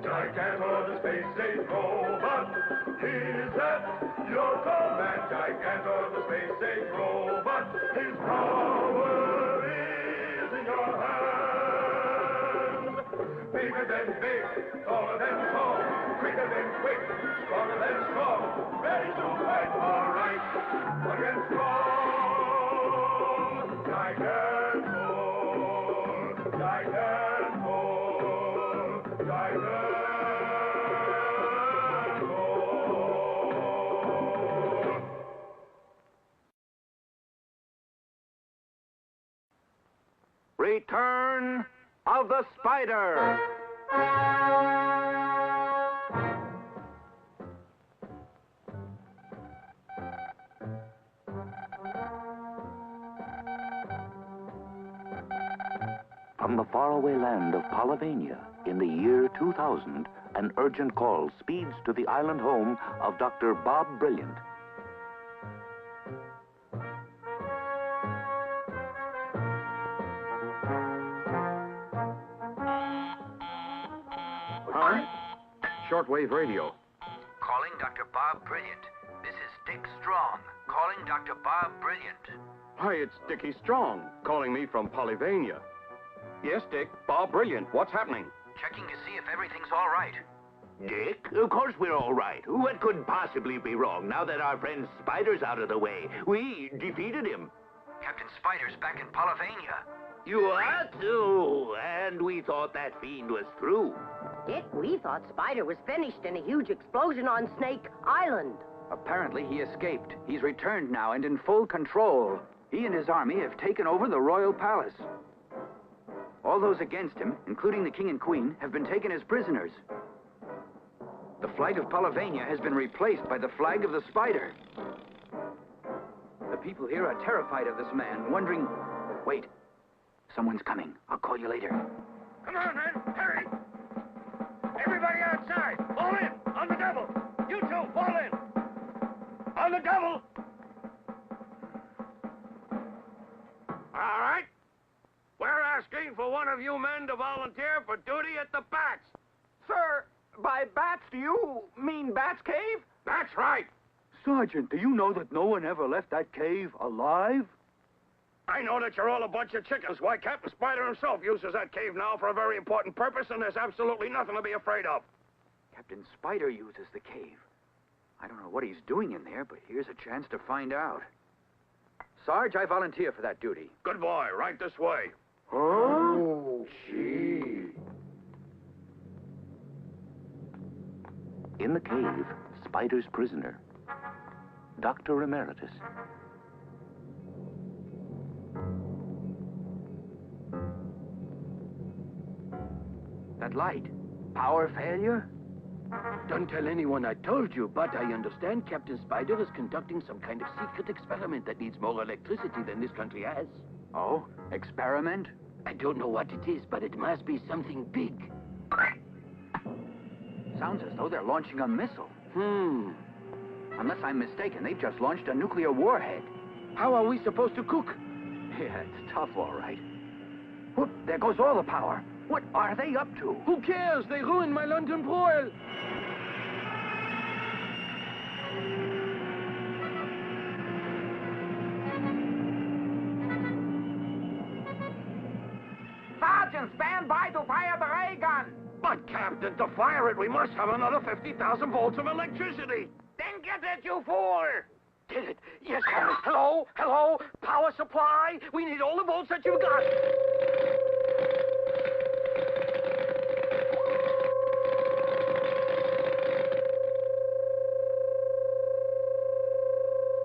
Gigantor, the space-age robot. He's at your command. Gigantor, the space-age robot. His power is in your hands. Bigger than big, taller than tall, quicker than quick, stronger than strong. Ready to fight all right against all. Gigantor, Gigantor, Gigantor. Return of the Spider. From the faraway land of Polyvania, in the year 2000, an urgent call speeds to the island home of Dr. Bob Brilliant. Huh? Shortwave radio. Calling Dr. Bob Brilliant. This is Dick Strong, calling Dr. Bob Brilliant. Hi, it's Dickie Strong, calling me from Polyvania. Yes, Dick, Bob Brilliant. What's happening? Checking to see if everything's all right. Dick, of course we're all right. What could possibly be wrong now that our friend Spider's out of the way? We defeated him. Captain Spider's back in Polyvania. You are too, and we thought that fiend was through. Dick, we thought Spider was finished in a huge explosion on Snake Island. Apparently he escaped. He's returned now and in full control. He and his army have taken over the royal palace. All those against him, including the king and queen, have been taken as prisoners. The flag of Polyvania has been replaced by the flag of the Spider. The people here are terrified of this man, wondering... Wait, someone's coming. I'll call you later. Come on, man, hurry! Everybody outside, fall in, on the double. You two, fall in. On the double. All right. We're asking for one of you men to volunteer for duty at the bats. Sir, by bats, do you mean Bat's Cave? That's right. Sergeant, do you know that no one ever left that cave alive? I know that you're all a bunch of chickens. Why, Captain Spider himself uses that cave now for a very important purpose, and there's absolutely nothing to be afraid of. Captain Spider uses the cave. I don't know what he's doing in there, but here's a chance to find out. Sarge, I volunteer for that duty. Good boy, right this way. Oh, gee. In the cave, Spider's prisoner, Dr. Emeritus. That light. Power failure? Don't tell anyone I told you, but I understand Captain Spider is conducting some kind of secret experiment that needs more electricity than this country has. Oh, experiment? I don't know what it is, but it must be something big. Sounds as though they're launching a missile. Unless I'm mistaken, they've just launched a nuclear warhead. How are we supposed to cook? Yeah, it's tough, all right. Whoop, there goes all the power. What are they up to? Who cares? They ruined my London broil. Sergeant, stand by to fire the ray gun. But, Captain, to fire it, we must have another 50,000 volts of electricity. Then get it, you fool! Get it? Yes, Captain. Hello? Hello? Power supply? We need all the volts that you've got.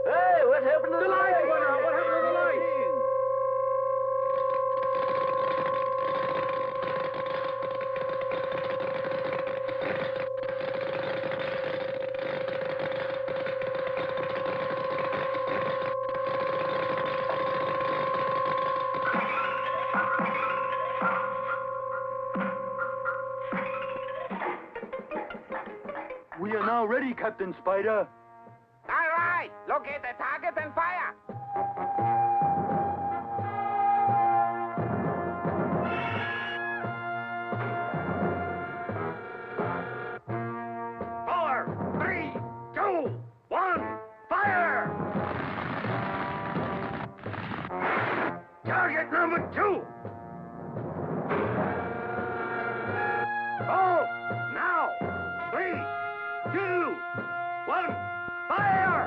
Hey, what happened to the light? What happened to the light? now ready, Captain Spider. All right, locate the target and fire. Four, three, two, one, fire! Target number 2. Oh, now! 3, 2, 1, fire!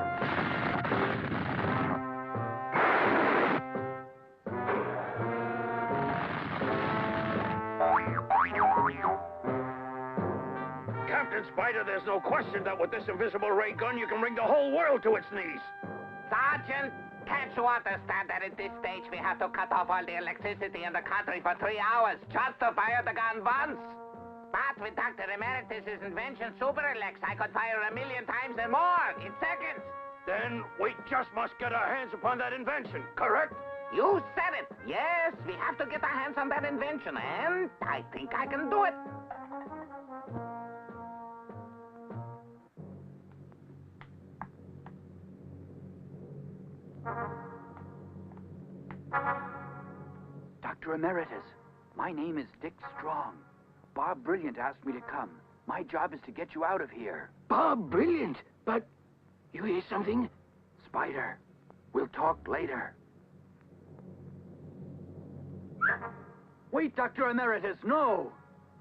Captain Spider, there's no question that with this invisible ray gun, you can bring the whole world to its knees. Sergeant, can't you understand that at this stage we have to cut off all the electricity in the country for 3 hours just to fire the gun once? But with Dr. Emeritus's invention, Superelex, I could fire 1,000,000 times and more in seconds. Then we just must get our hands upon that invention, correct? You said it. Yes, we have to get our hands on that invention, and I think I can do it. Dr. Emeritus, my name is Dick Strong. Bob Brilliant asked me to come. My job is to get you out of here. Bob Brilliant, but you hear something? Spider, we'll talk later. Wait, Dr. Emeritus, no!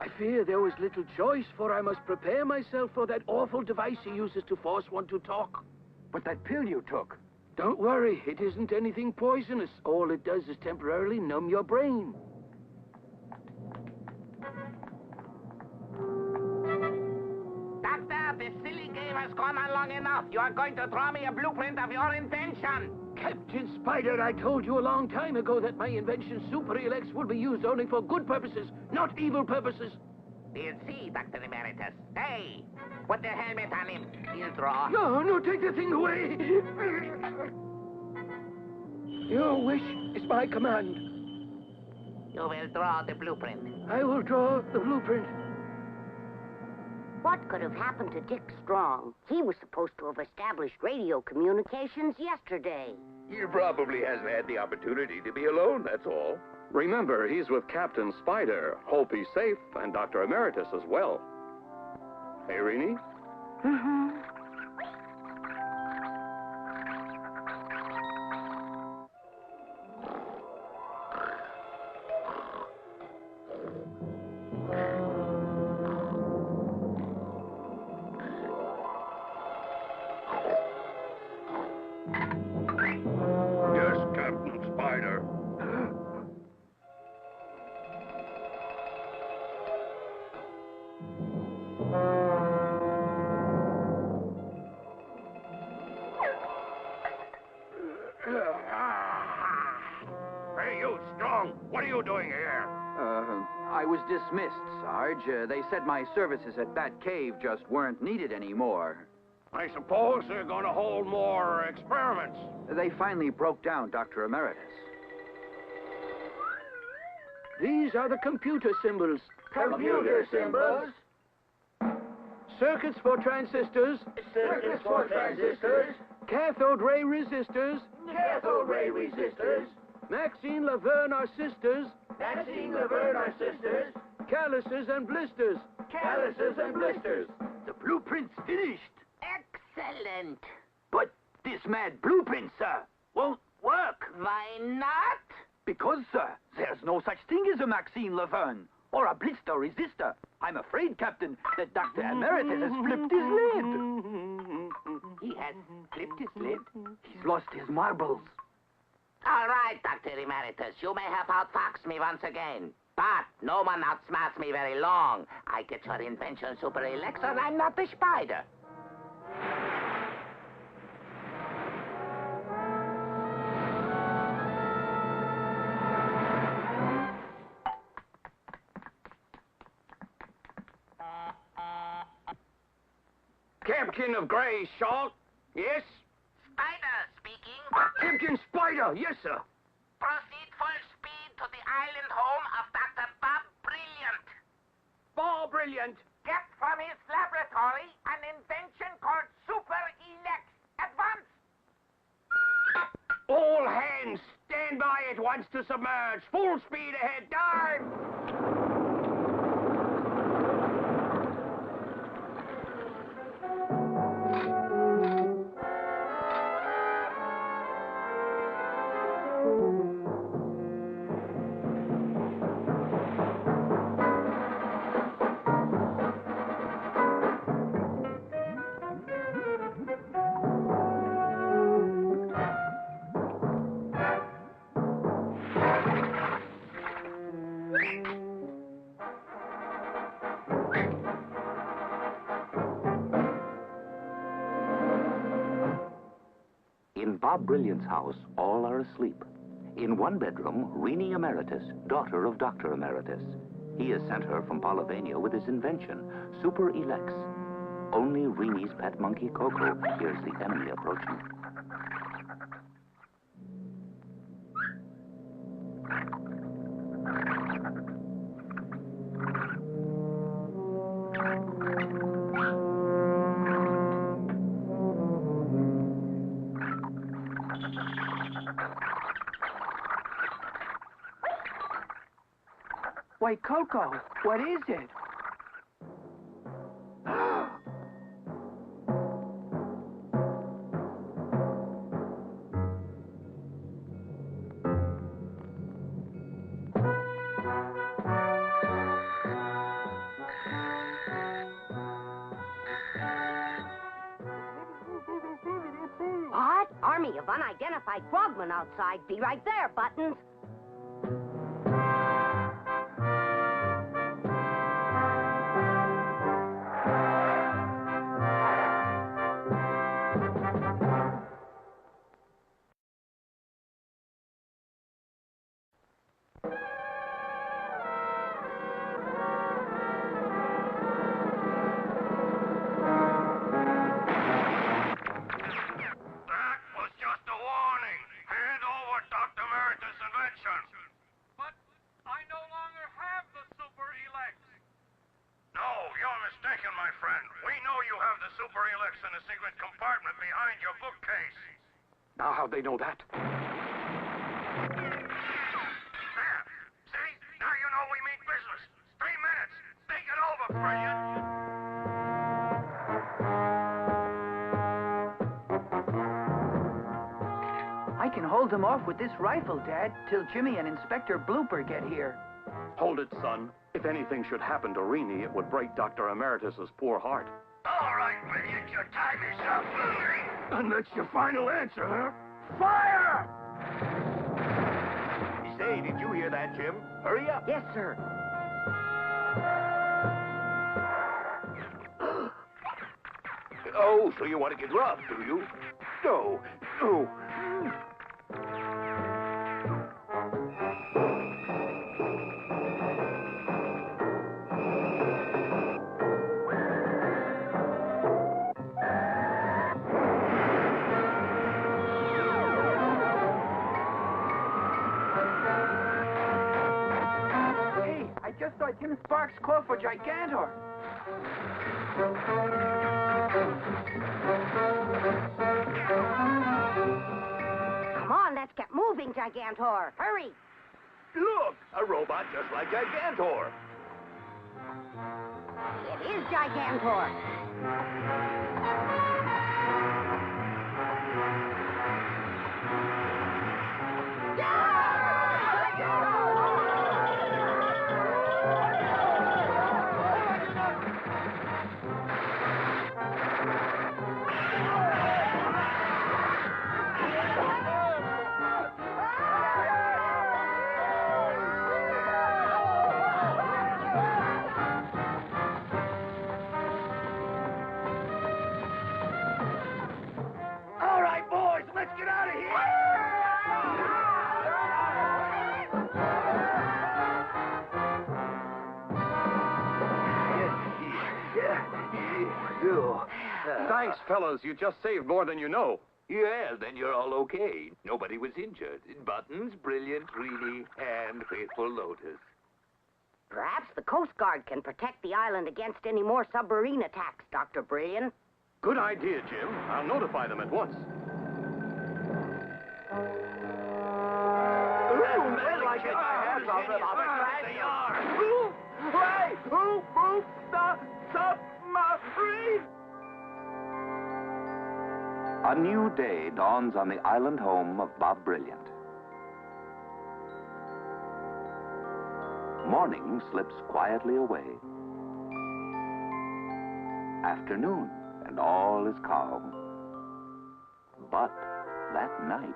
I fear there was little choice, for I must prepare myself for that awful device he uses to force one to talk. But that pill you took. Don't worry, it isn't anything poisonous. All it does is temporarily numb your brain. Doctor, this silly game has gone on long enough. You are going to draw me a blueprint of your invention. Captain Spider, I told you a long time ago that my invention, Superelex, will be used only for good purposes, not evil purposes. We'll see, Dr. Emeritus. Hey, put the helmet on him. He'll draw. No, take the thing away. Your wish is my command. You will draw the blueprint. I will draw the blueprint. What could have happened to Dick Strong? He was supposed to have established radio communications yesterday. He probably hasn't had the opportunity to be alone, that's all. Remember, he's with Captain Spider. Hope he's safe, and Dr. Emeritus as well. Hey, Rini? Yes, Captain Spider. Hey, you, Strong, what are you doing here? I was dismissed, Sarge. They said my services at that cave just weren't needed anymore. I suppose they're going to hold more experiments. They finally broke down Dr. Emeritus. These are the computer symbols. Computer symbols? Circuits for transistors. Circuits for transistors? Cathode ray resistors. Cathode ray resistors? Maxine Laverne are sisters. Maxine Laverne are sisters? Calluses and blisters. Calluses and blisters? The blueprint's finished. Excellent. But this mad blueprint, sir, won't work. Why not? Because, sir, there's no such thing as a Maxine Laverne or a blister resistor. I'm afraid, Captain, that Dr. Emeritus has flipped his lid. He has flipped his lid. He's lost his marbles. All right, Dr. Emeritus, you may have outfoxed me once again. But no one outsmarts me very long. I get your invention, Superelex, and I'm not the spider. Captain of Grey, Salt? Yes? Spider speaking. Captain Spider, yes, sir. Proceed full speed to the island home of Dr. Bob Brilliant. Ball brilliant. Get from his laboratory an invention It wants to submerge. Full speed ahead. Dive! In Bob Brilliant's house, all are asleep. In one bedroom, Renee Emeritus, daughter of Dr. Emeritus. He has sent her from Polyvania with his invention, Super Elex. Only Renee's pet monkey, Coco, hears the enemy approaching. Why, Coco, what is it? What? Army of unidentified frogmen outside. Be right there, Buttons. Now how'd they know that? There. See? Now you know we mean business. 3 minutes. Think it over, Brilliant. I can hold them off with this rifle, Dad, till Jimmy and Inspector Blooper get here. Hold it, son. If anything should happen to Renee, it would break Dr. Emeritus's poor heart. All right, Brilliant, your time is up. And that's your final answer, huh? Fire! Say, did you hear that, Jim? Hurry up. Yes, sir. Oh, so you want to get rough, do you? No. No. Just saw Tim Sparks call for Gigantor. Come on, let's get moving, Gigantor. Hurry. Look, a robot just like Gigantor. It is Gigantor. Thanks, fellas. You just saved more than you know. Yeah, then you're all okay. Nobody was injured. Buttons, Brilliant, Renee, and Faithful Lotus. Perhaps the Coast Guard can protect the island against any more submarine attacks, Dr. Brilliant. Good idea, Jim. I'll notify them at once. I get my hands on them, I'll crash They them. are. Hey, who moved the submarine? A new day dawns on the island home of Bob Brilliant. Morning slips quietly away. Afternoon, and all is calm. But that night...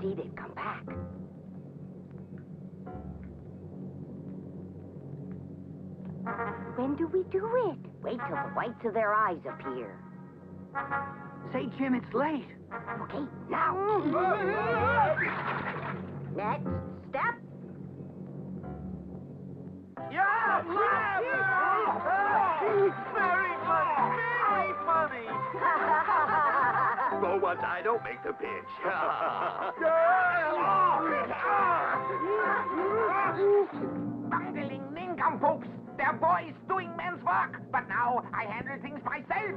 See, they've come back. When do we do it? Wait till the whites of their eyes appear. Say, Jim, it's late. Okay, now. Next step. Yeah! Very funny! For once, I don't make the pitch. Bungling nincompoops! They're boys doing men's work, but now I handle things myself.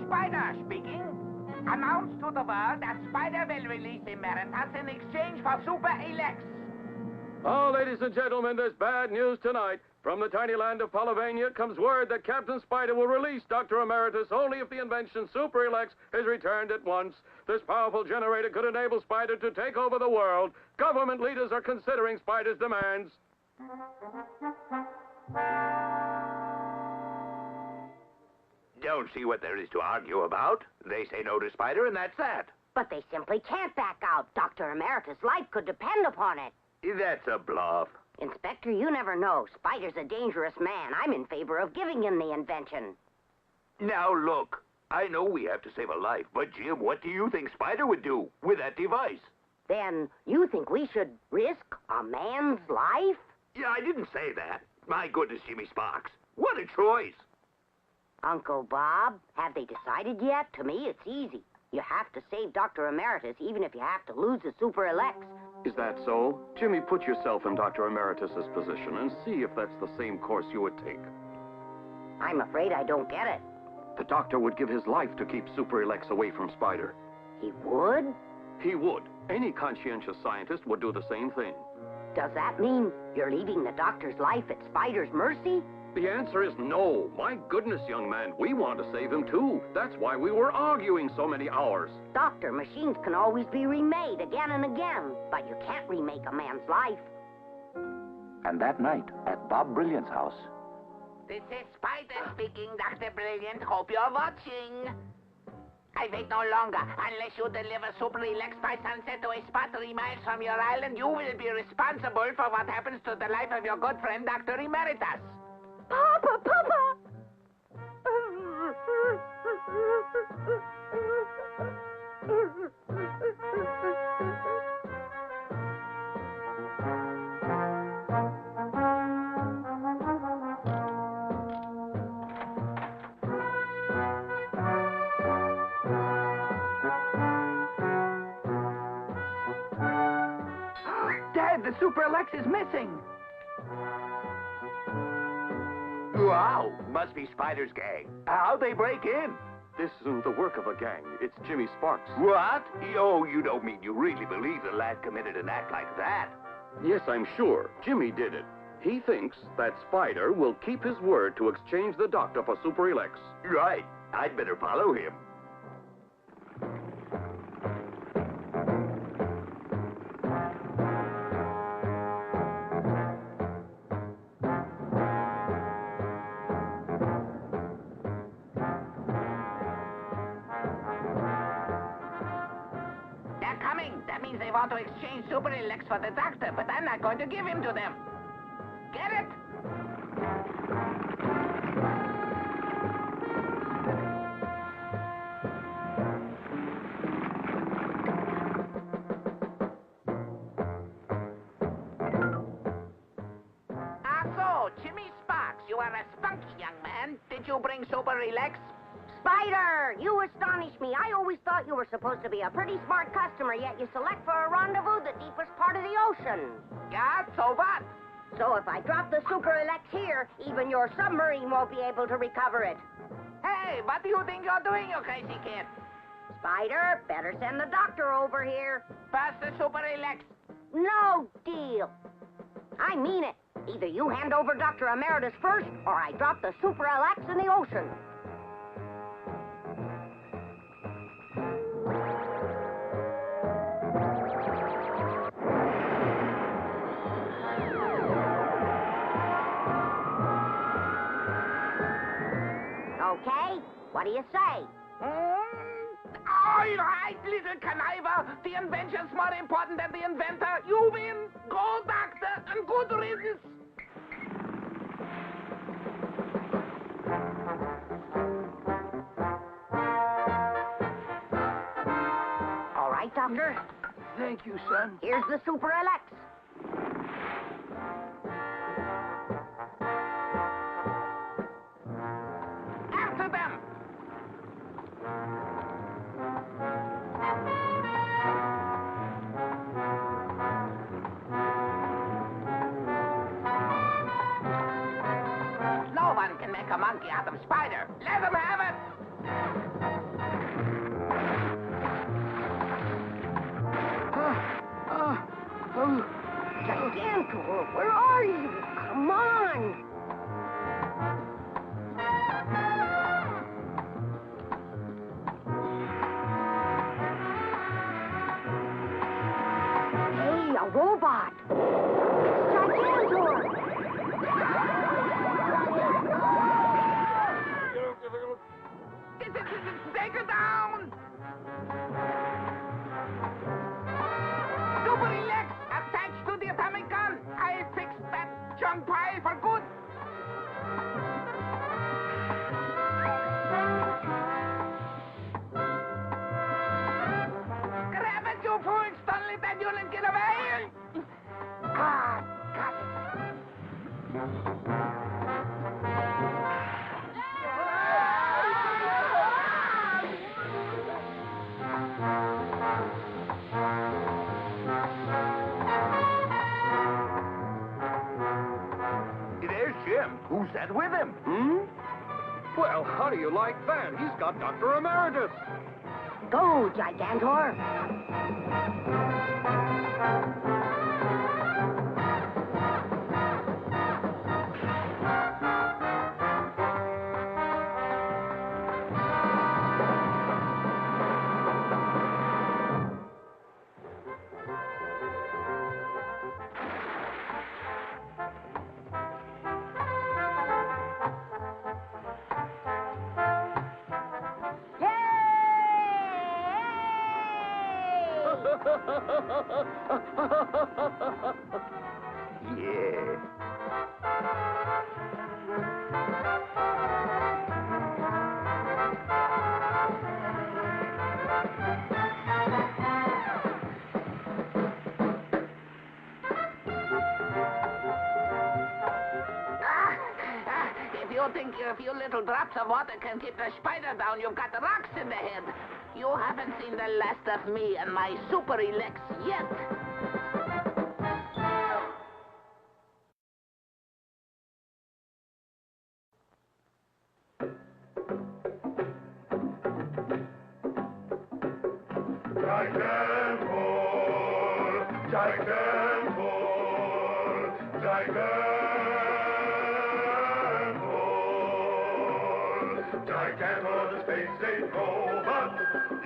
Spider speaking. Announce to the world that Spider will release Emeritus in exchange for Super Elex. Oh, ladies and gentlemen, there's bad news tonight. From the tiny land of Polyvania comes word that Captain Spider will release Dr. Emeritus only if the invention Super Elex is returned at once. This powerful generator could enable Spider to take over the world. Government leaders are considering Spider's demands. Don't see what there is to argue about. They say no to Spider, and that's that. But they simply can't back out. Dr. Emeritus' life could depend upon it. That's a bluff. Inspector, you never know. Spider's a dangerous man. I'm in favor of giving him the invention. Now, look. I know we have to save a life, but, Jim, what do you think Spider would do with that device? Then you think we should risk a man's life? Yeah, I didn't say that. My goodness, Jimmy Sparks. What a choice. Uncle Bob, have they decided yet? To me, it's easy. You have to save Dr. Emeritus, even if you have to lose the Super Elex. Is that so? Jimmy, put yourself in Dr. Emeritus's position and see if that's the same course you would take. I'm afraid I don't get it. The doctor would give his life to keep Super Elex away from Spider. He would? He would. Any conscientious scientist would do the same thing. Does that mean you're leaving the doctor's life at Spider's mercy? The answer is no. My goodness, young man, we want to save him too. That's why we were arguing so many hours. Doctor, machines can always be remade again and again, but you can't remake a man's life. And that night, at Bob Brilliant's house... This is Spider speaking, Dr. Brilliant. Hope you're watching. I wait no longer. Unless you deliver Super Elex by sunset to a spot 3 miles from your island, you will be responsible for what happens to the life of your good friend, Dr. Emeritus. Papa, Papa! Dad, the Super Elex is missing. Wow, must be Spider's gang. How'd they break in? This isn't the work of a gang. It's Jimmy Sparks. What? Oh, you don't mean you really believe the lad committed an act like that? Yes, I'm sure. Jimmy did it. He thinks that Spider will keep his word to exchange the doctor for Super Elex. Right. I'd better follow him. That means they want to exchange Super Elex for the doctor, but I'm not going to give him to them. Get it? So, Jimmy Sparks, you are a spunky young man. Did you bring Super Elex? Spider, you astonish me. I always thought you were supposed to be a pretty smart customer, yet you select for a rendezvous the deepest part of the ocean. Yeah, so what? So if I drop the Super Elex here, even your submarine won't be able to recover it. Hey, what do you think you're doing, you crazy kid? Spider, better send the doctor over here. Pass the Super Elex. No deal. I mean it. Either you hand over Dr. Emeritus first, or I drop the Super Elex in the ocean. Okay, what do you say? All right, little conniver. The invention's more important than the inventor. You win. Go, doctor, and good riddance. All right, Doctor. Thank you, son. Here's the Super Elex. After them. No one can make a monkey out of Spider. Let him have it. Gigantor, where are you? Come on. Hey, a robot. Gigantor. Take her down. Super Elex attached to the atomic gun. I fixed that junk pile for good. Grab it, you fools. Don't let that unit get away. Ah, got it. There's Jim. Who's that with him? Well, how do you like that? He's got Dr. Emeritus. Go, Gigantor. Yeah. If you think a few little drops of water can keep the spider down, you've got rocks in the head. You haven't seen the last of me and my Super Elex yet. Gigantor, Gigantor, Gigantor. Gigantor, the space-age robot,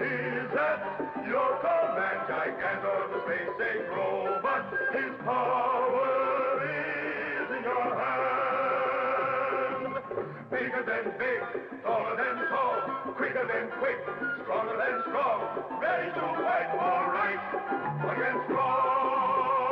is at your command. Gigantor, the space-age robot, his power is in your hand. Bigger than big, taller than tall, quicker than quick, stronger than strong, ready to fight all right against wrong.